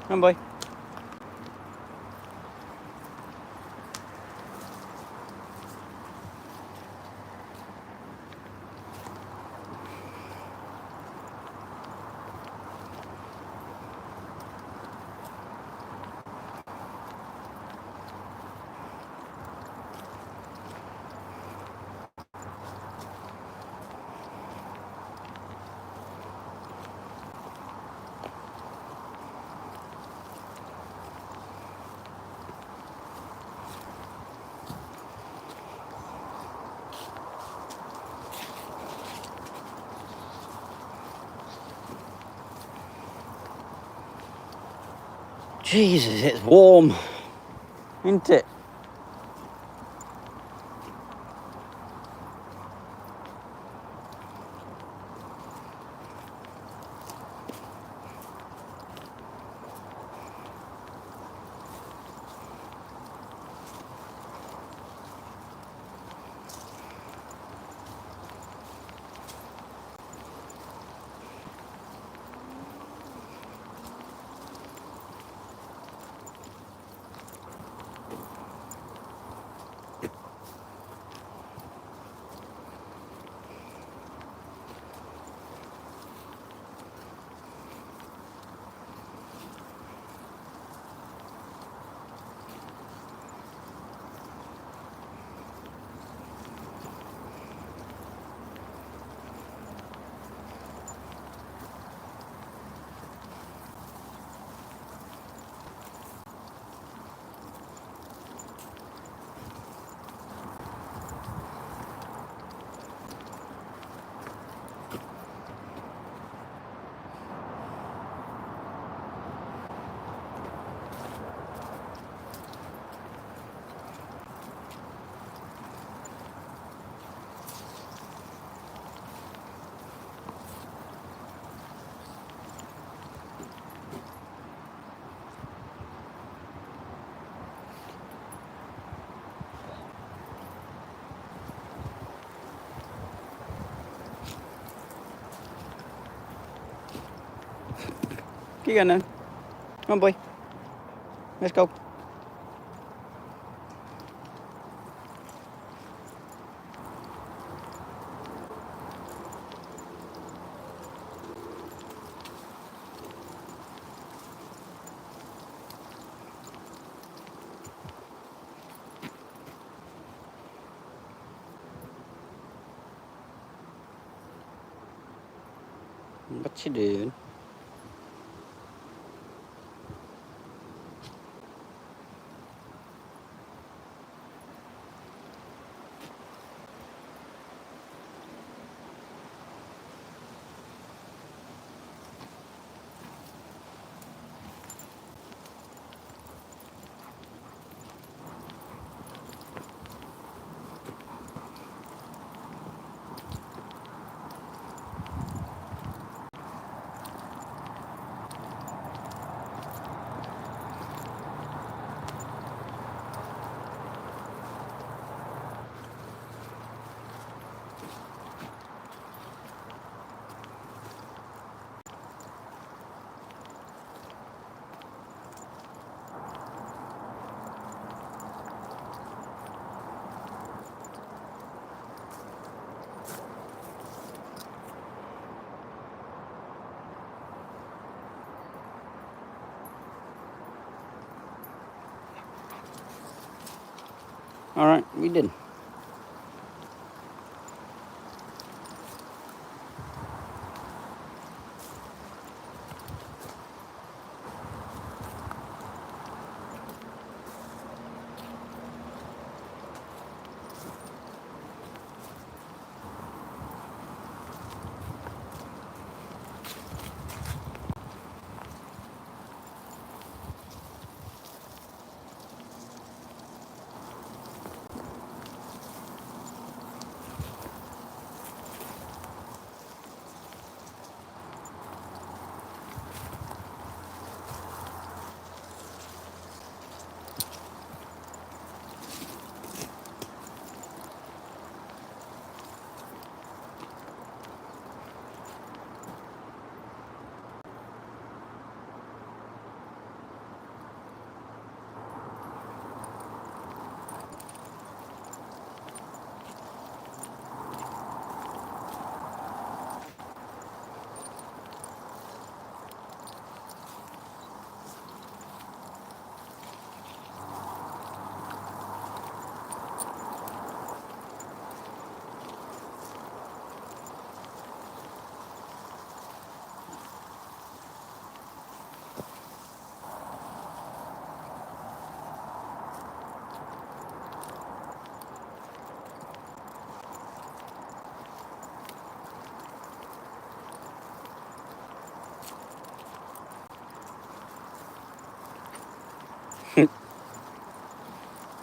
Come on, boy. Jesus, it's warm, isn't it? Keep going then. Come on, boy. Let's go. What you doing? All right, we did.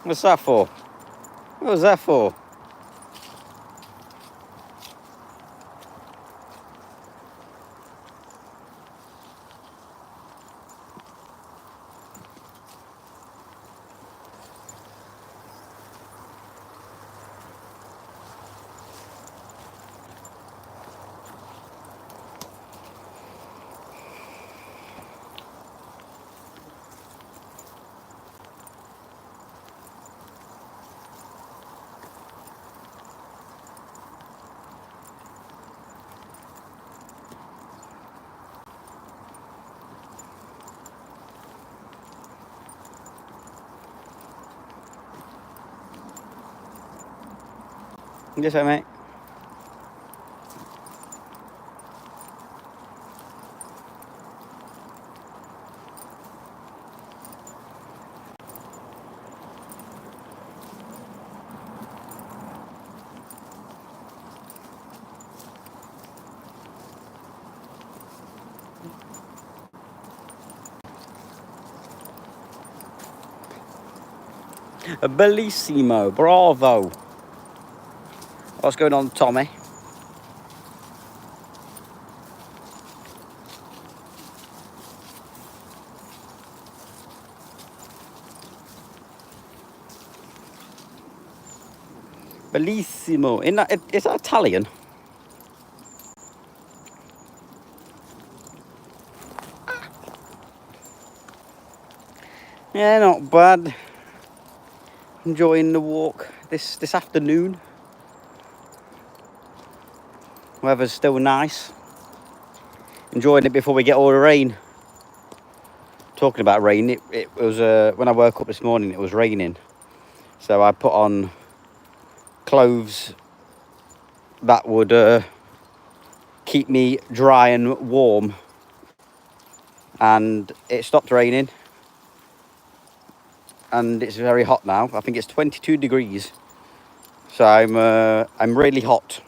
What's that for? What was that for? Yes, I mate. Bellissimo, bravo. What's going on, Tommy? Bellissimo. Is that Italian? Yeah, not bad. Enjoying the walk this afternoon. Weather's still nice. Enjoying it before we get all the rain. Talking about rain, it was when I woke up this morning, it was raining. So I put on clothes that would keep me dry and warm. And it stopped raining. And it's very hot now. I think it's 22 degrees. So I'm really hot.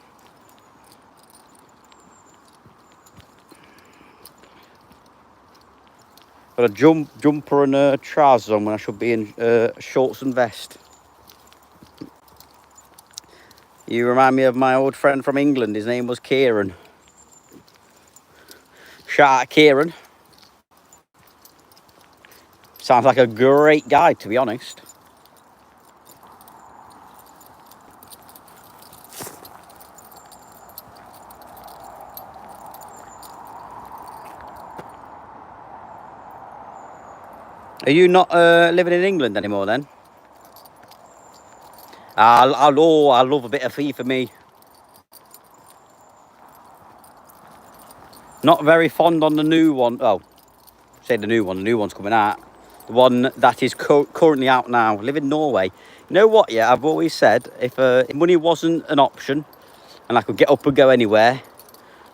Got a jumper and trousers on when I should be in shorts and vest. You remind me of my old friend from England. His name was Kieran. Shout out Kieran. Sounds like a great guy, to be honest. Are you not living in England anymore then? I love a bit of FIFA, me. Not very fond on the new one. Oh, say the new one. The new one's coming out. The one that is currently out now. I live in Norway. You know what? Yeah, I've always said if money wasn't an option and I could get up and go anywhere,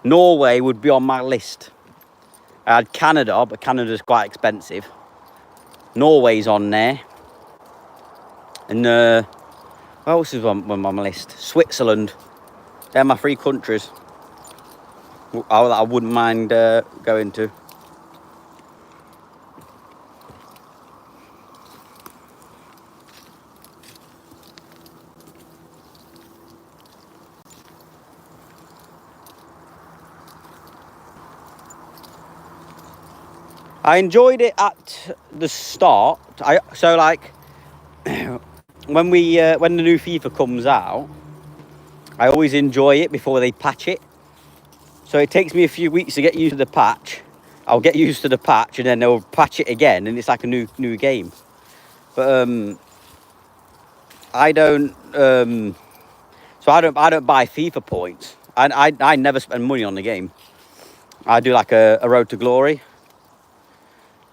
Norway would be on my list. I had Canada, but Canada's quite expensive. Norway's on there. And what else is on my list? Switzerland. They're my three countries I wouldn't mind going to. I enjoyed it at the start. So like when the new FIFA comes out, I always enjoy it before they patch it. So it takes me a few weeks to get used to the patch. I'll get used to the patch and then they'll patch it again and it's like a new game. But I don't so I don't buy FIFA points. I never spend money on the game. I do like a road to glory.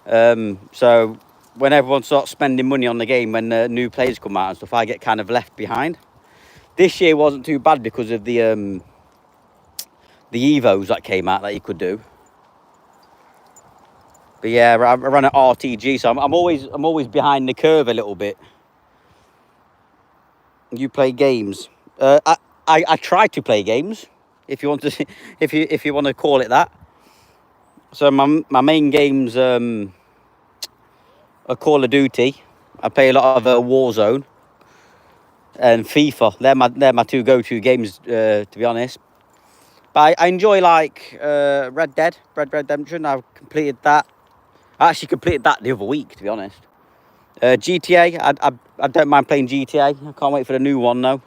So when everyone starts spending money on the game, when new players come out and stuff, I get kind of left behind. This year wasn't too bad because of the Evos that came out that you could do. But yeah, I run at RTG, so I'm always behind the curve a little bit. You play games. I try to play games, if you want to, if you want to call it that. So my main games are Call of Duty, I play a lot of Warzone and FIFA. They're my two go-to games, to be honest. But I enjoy like Red Dead Redemption. I've completed that. I actually completed that the other week, to be honest. GTA, I don't mind playing GTA. I can't wait for the new one though.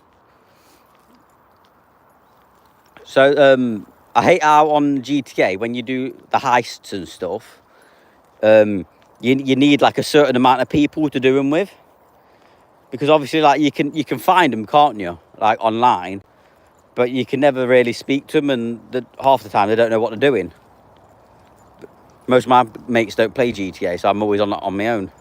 So I hate how on GTA when you do the heists and stuff, you need like a certain amount of people to do them with, because obviously like you can find them, can't you? Like online, but you can never really speak to them, and half the time they don't know what they're doing. Most of my mates don't play GTA, so I'm always on my own.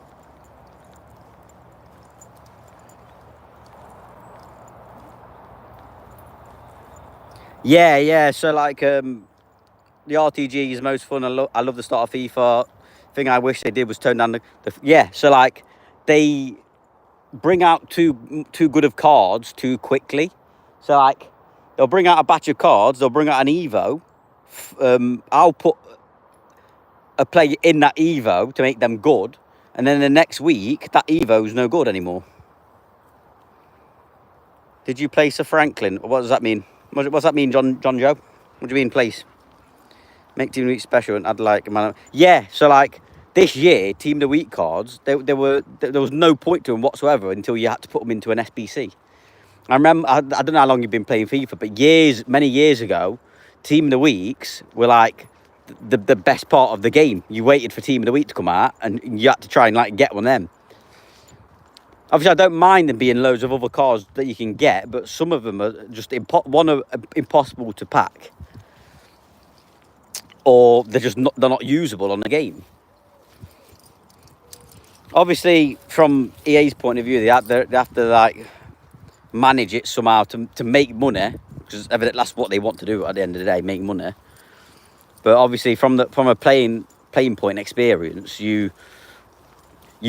Yeah. So like the RTG is most fun. I love the start of FIFA. Thing I wish they did was turn down the yeah. So like they bring out too good of cards too quickly. So like they'll bring out a batch of cards. They'll bring out an Evo. I'll put a player in that Evo to make them good, and then the next week that Evo's no good anymore. Did you place a Franklin? What does that mean? What's that mean, John Joe? What do you mean place? Make team of the week special and add like man. Yeah, so like this year, team of the week cards, there was no point to them whatsoever until you had to put them into an SBC. I remember, I don't know how long you've been playing FIFA, but many years ago, team of the weeks were like the best part of the game. You waited for team of the week to come out, and you had to try and like get one of them. Obviously, I don't mind them being loads of other cards that you can get, but some of them are just impossible to pack, or they're not usable on the game. Obviously, from EA's point of view, they have to like manage it somehow to make money, because that's what they want to do at the end of the day, make money. But obviously, from a playing point experience, you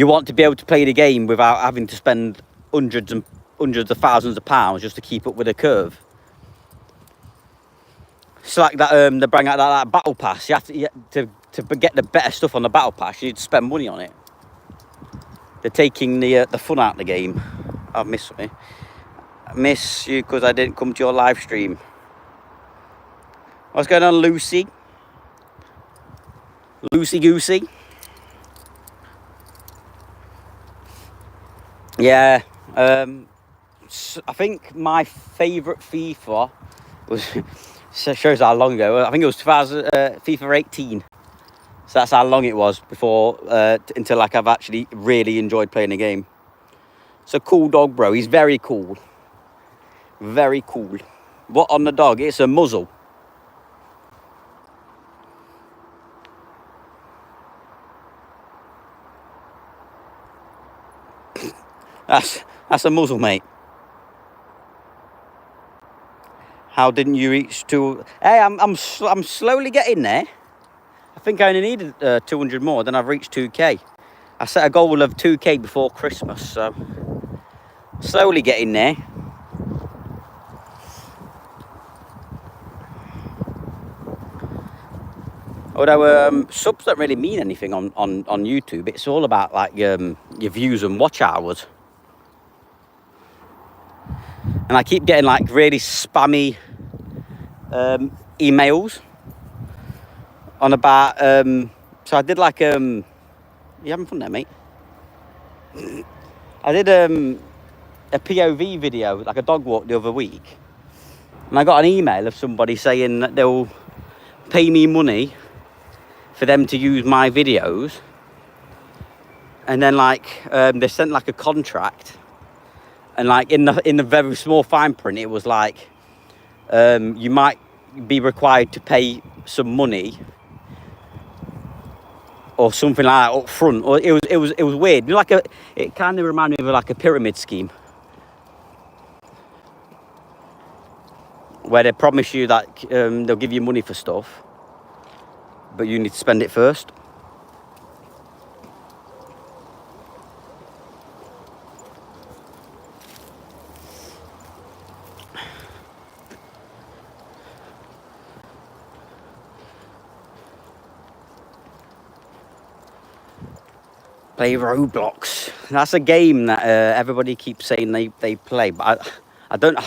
want to be able to play the game without having to spend hundreds of thousands of pounds just to keep up with the curve. It's like that they bring out that battle pass. You have to get the better stuff on the battle pass. You need to spend money on it. They're taking the fun out of the game. I've missed me. I miss you because I didn't come to your live stream. What's going on, Lucy? Lucy Goosey? Yeah. I think my favourite FIFA was shows how long ago. I think it was FIFA 18. So that's how long it was before until like I've actually really enjoyed playing the game. It's a cool dog, bro. He's very cool. Very cool. What on the dog? It's a muzzle. That's a muzzle, mate. How didn't you reach to? Hey, I'm slowly getting there. I think I only needed 200 more, then I've reached 2k. I set a goal of 2k before Christmas, so slowly getting there. Although subs don't really mean anything on YouTube. It's all about like your views and watch hours. And I keep getting like really spammy emails on about so I did like you having fun there, mate? I did a POV video, like a dog walk the other week, and I got an email of somebody saying that they'll pay me money for them to use my videos, and then like they sent like a contract, and like in the very small fine print it was like you might be required to pay some money or something like that up front, or it was weird. You know, it kind of reminded me of like a pyramid scheme where they promise you that they'll give you money for stuff, but you need to spend it first. Play Roblox. That's a game that everybody keeps saying they play, but I don't.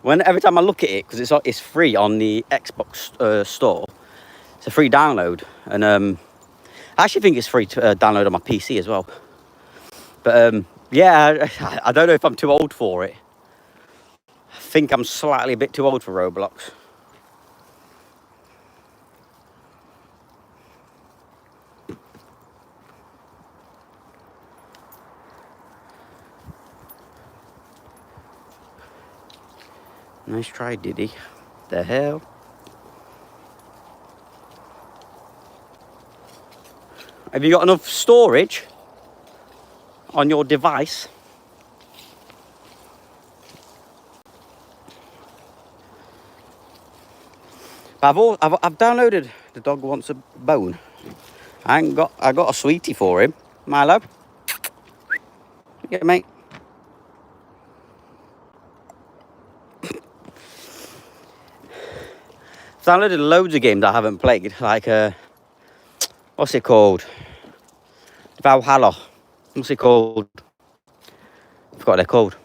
Every time I look at it, because it's free on the Xbox store, it's a free download, and I actually think it's free to download on my PC as well. But yeah, I don't know if I'm too old for it. I think I'm slightly a bit too old for Roblox. Nice try, Diddy. The hell? Have you got enough storage on your device? I've downloaded The Dog Wants a Bone. I got a sweetie for him. Milo. Yeah, mate. I've downloaded loads of games I haven't played, like what's it called? Valhalla. What's it called? I forgot what they're called.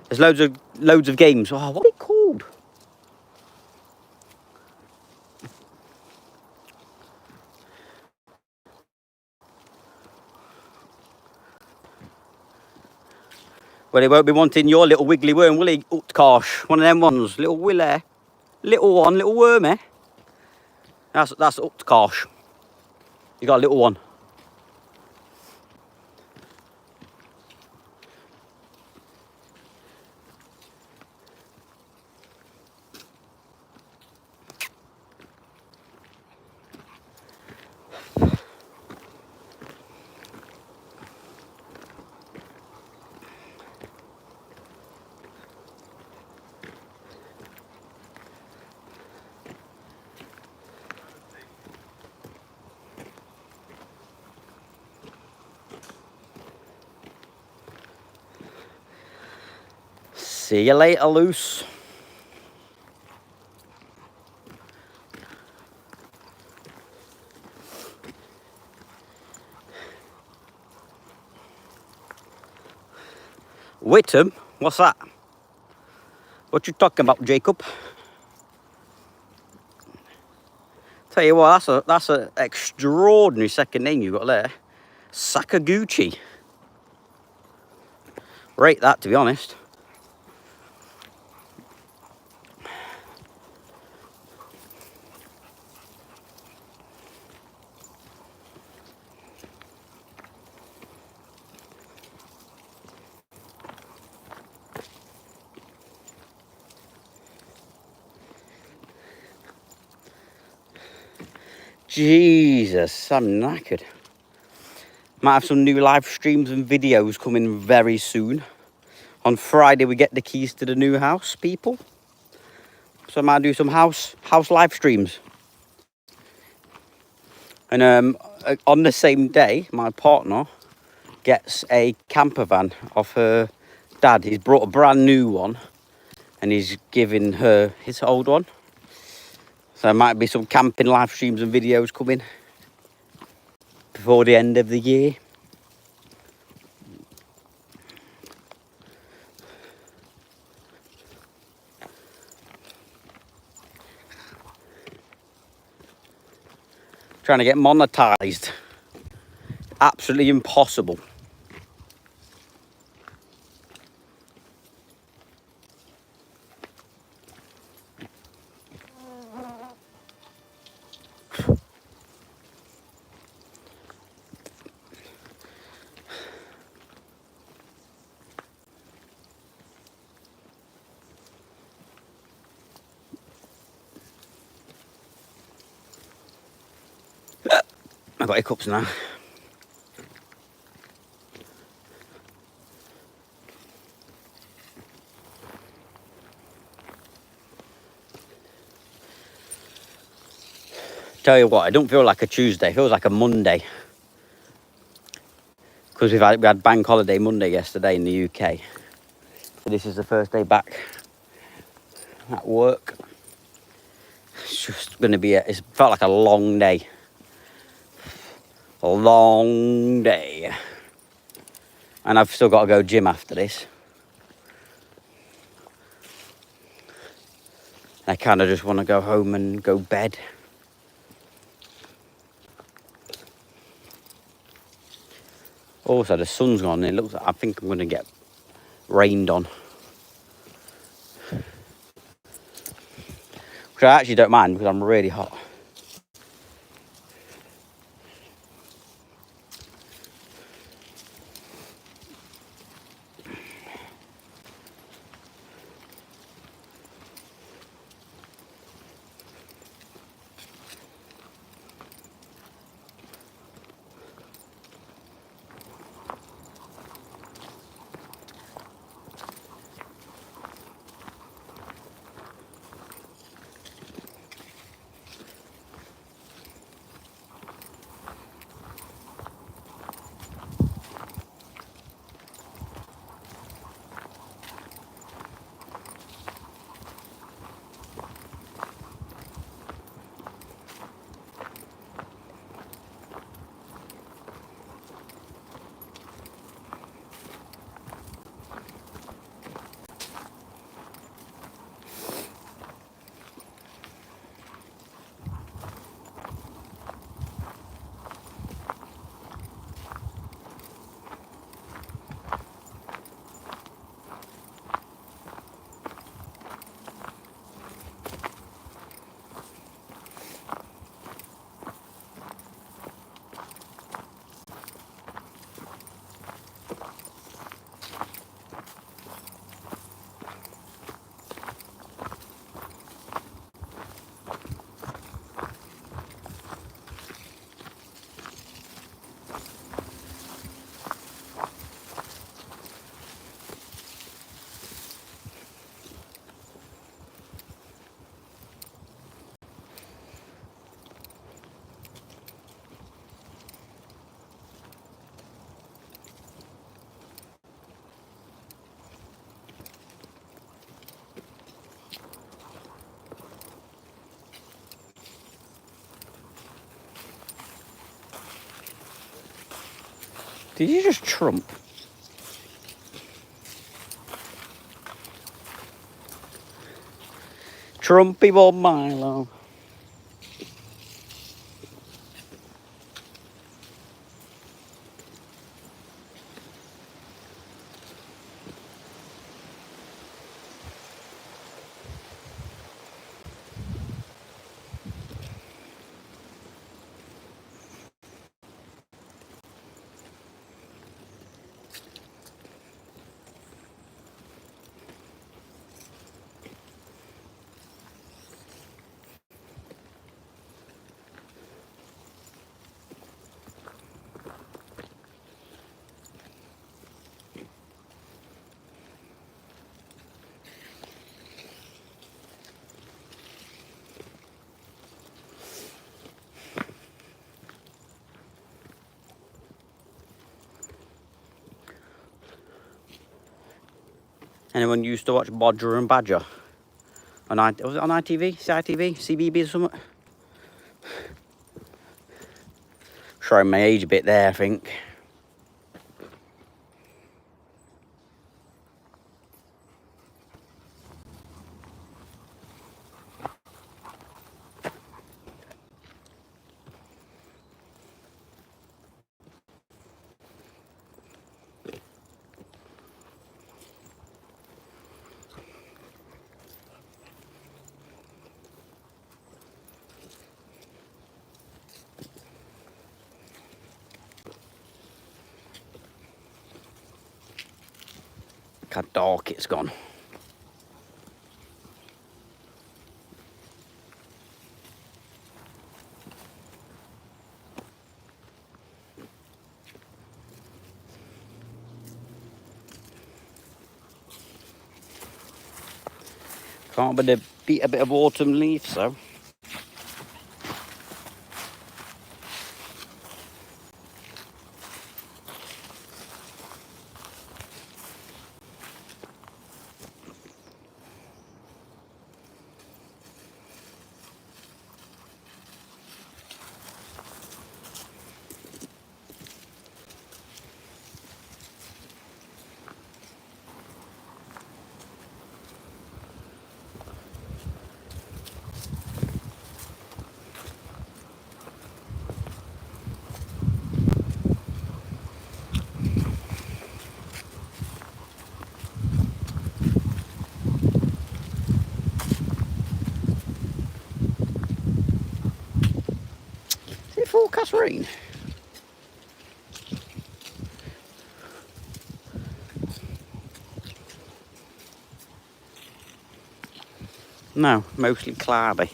There's loads of games. Oh, what are they called? Well, they won't be wanting your little wiggly worm, will he? Utkarsh, one of them ones. Little Willie. Little one, little worm, eh? That's Utkarsh. You got a little one. See you later, Loose. Whittam? What's that? What you talking about, Jacob? Tell you what, that's a extraordinary second name you got there. Sakaguchi. Rate that, to be honest. Jesus, I'm knackered. Might have some new live streams and videos coming very soon. On Friday we get the keys to the new house, people. So I might do some house live streams. And on the same day, my partner gets a camper van off her dad. He's brought a brand new one and he's giving her his old one. So there might be some camping live streams and videos coming before the end of the year. Trying to get monetized. Absolutely impossible. I've got hiccups now. Tell you what, it don't feel like a Tuesday, it feels like a Monday. Because we had bank holiday Monday yesterday in the UK. So this is the first day back at work. It's just going to be, it felt like a long day. a long day. And I've still got to go gym after this. I kind of just want to go home and go bed. Also, the sun's gone and it looks like I think I'm going to get rained on. Which I actually don't mind because I'm really hot. Did you just trump? Trumpy Bob Milo. Anyone used to watch Bodger and Badger? Was it on ITV? CITV? CBB or something? Showing my age a bit there, I think. Look how dark it's gone. Can't beat a bit of autumn leaves, though. it forecast rain? No, mostly cloudy.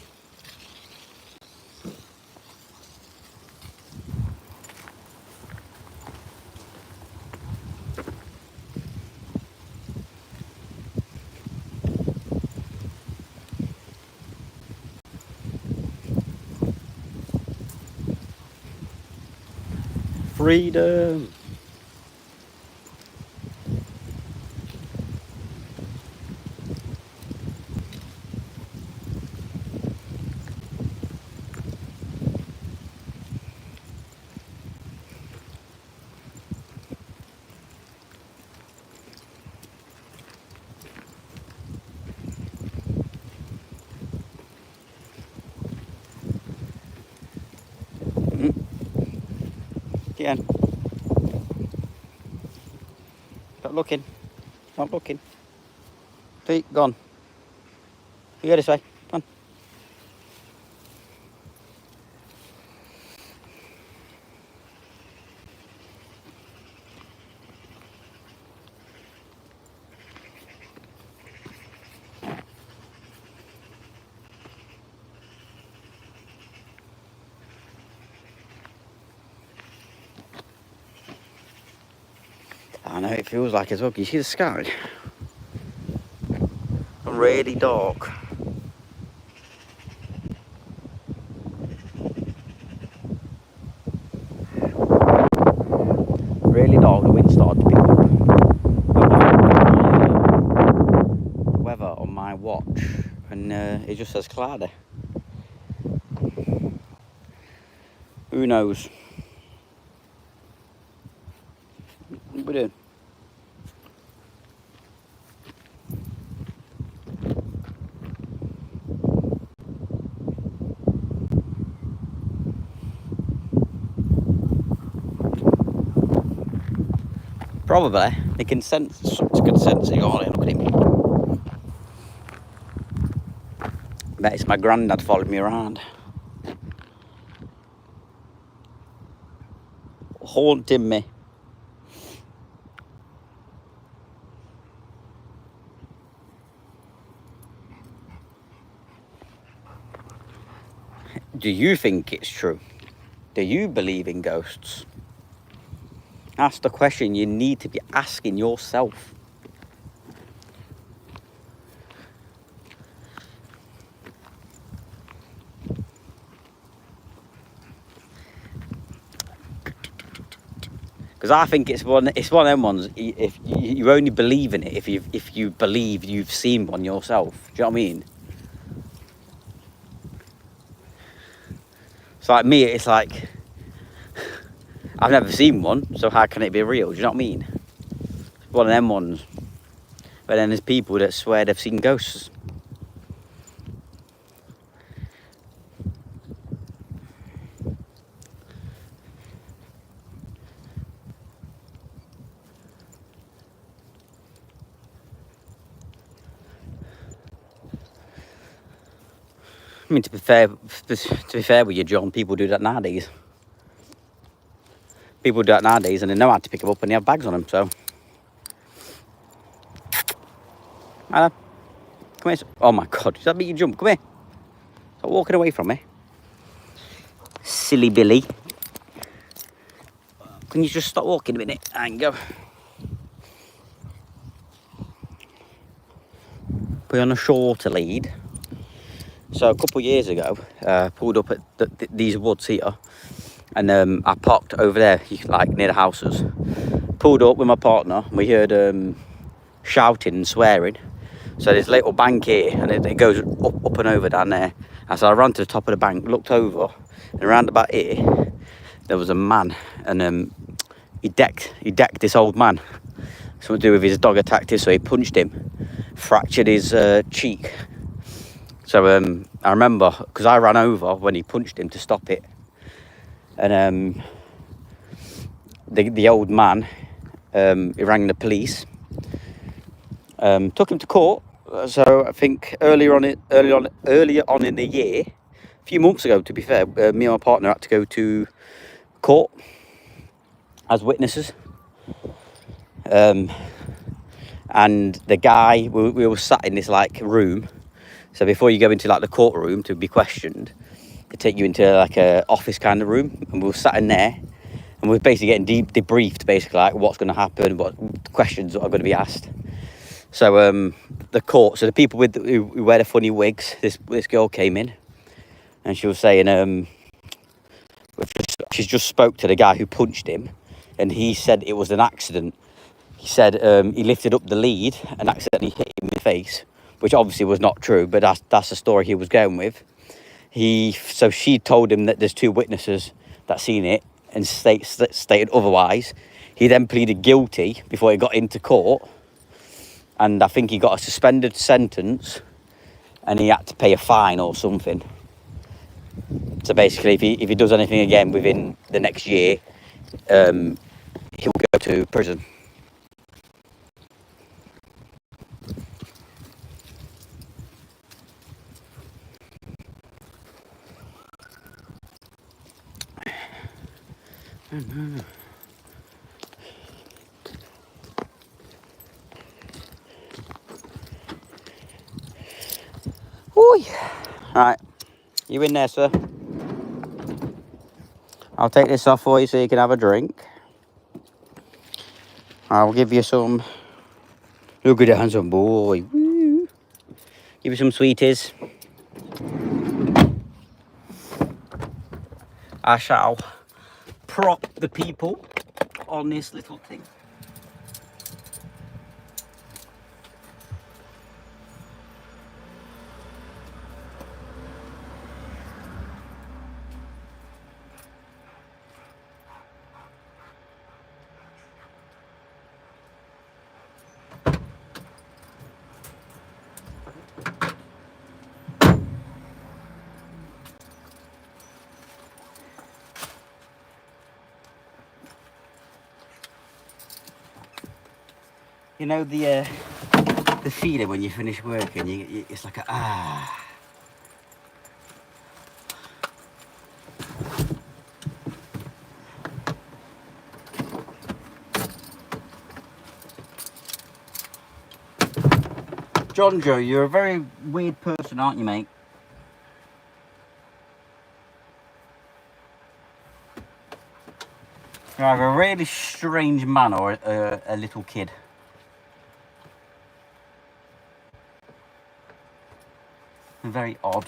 Freedom. Again. Stop looking. Stop looking. Feet gone. You go this way. Come on. I know it feels like as well. Can you see the sky? Really dark. Really dark. The wind started to pick up. The weather on my watch, and it just says cloudy. Who knows? What we doing? Probably. They can sense, it's good sensing on it. Look at him. I bet it's my granddad following me around. Haunting me. Do you think it's true? Do you believe in ghosts? That's the question you need to be asking yourself. Because I think it's one of them ones. If you only believe in it, if you believe you've seen one yourself. Do you know what I mean? It's like me. It's like I've never seen one, so how can it be real? Do you know what I mean? It's one of them ones. But then there's people that swear they've seen ghosts. I mean, to be fair with you, John, people do that nowadays. People do that nowadays, and they know how to pick them up, and they have bags on them. So, hello, come here. Oh my God, does that make you jump? Come here. Stop walking away from me, silly Billy. Can you just stop walking a minute and go? Put you on a shorter lead. So a couple of years ago, pulled up at these woods here, and I parked over there, like near the houses. Pulled up with my partner, and we heard shouting and swearing. So there's a little bank here, and it goes up and over down there. And so I ran to the top of the bank, looked over, and around about here, there was a man, and he decked this old man. Something to do with his dog attacked him, so he punched him, fractured his cheek. So I remember, because I ran over when he punched him to stop it. And the old man, he rang the police, took him to court. So I think earlier on in the year, a few months ago, to be fair, me and my partner had to go to court as witnesses. And the guy, we were sat in this like room. So before you go into like the courtroom to be questioned, they take you into like a office kind of room, and we were sat in there, and we were basically getting debriefed, basically like what's going to happen, what questions are going to be asked. So the court, so the people who wear the funny wigs, this girl came in, and she was saying she's just spoke to the guy who punched him, and he said it was an accident. He said he lifted up the lead and accidentally hit him in the face, which obviously was not true, but that's the story he was going with. So she told him that there's 2 witnesses that seen it and stated otherwise. He then pleaded guilty before he got into court, and I think he got a suspended sentence, and he had to pay a fine or something. So basically, if he does anything again within the next year, he'll go to prison. Oi. Right, you in there, sir? I'll take this off for you so you can have a drink. I'll give you some. Look at that handsome boy. Woo. Give you some sweeties. I shall prop the people on this little thing. You know the feeling when you finish work and it's like a John Joe, you're a very weird person, aren't you, mate? You're either a really strange man or a little kid. Very odd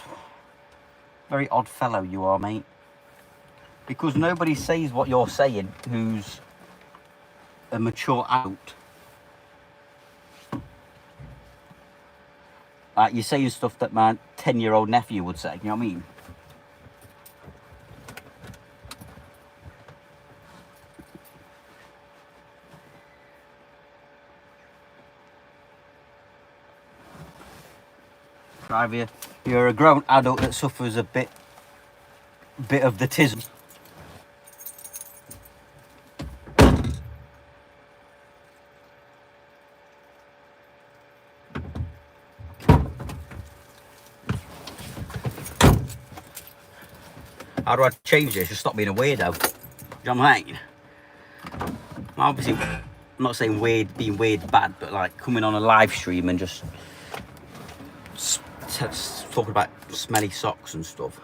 fellow you are, mate. Because nobody says what you're saying who's a mature adult. Like, you're saying stuff that my 10-year-old nephew would say, you know what I mean? You're a grown adult that suffers a bit of the tism. How do I change this to stop being a weirdo? Do you know what I mean? Obviously, I'm not saying being weird bad, but like coming on a live stream and just talking about smelly socks and stuff.